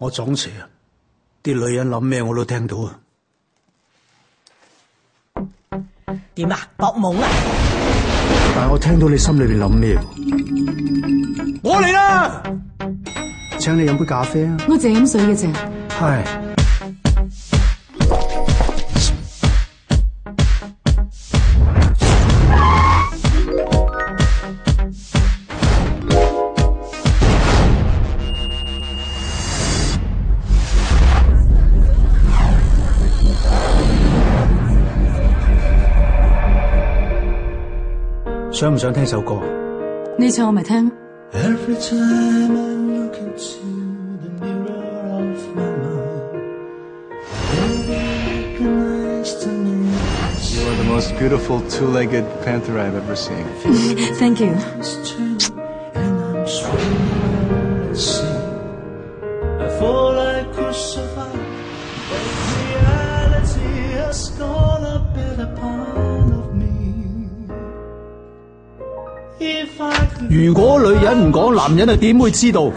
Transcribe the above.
我撞邪啊！啲女人諗咩我都聽到啊！點啊？搏懵啊！但係我聽到你心裏邊諗咩？我嚟啦！請你飲杯咖啡啊！我淨係飲水嘅啫。係。想唔想聽首歌？你唱我咪聽。Every time I look into the mirror of my mind, I recognize the name. You are the most beautiful two-legged panther I've ever seen. Thank you. And I'm swimming at sea. I thought I could survive, but reality has gone a better part of me. 如果女人唔講，男人又點會知道？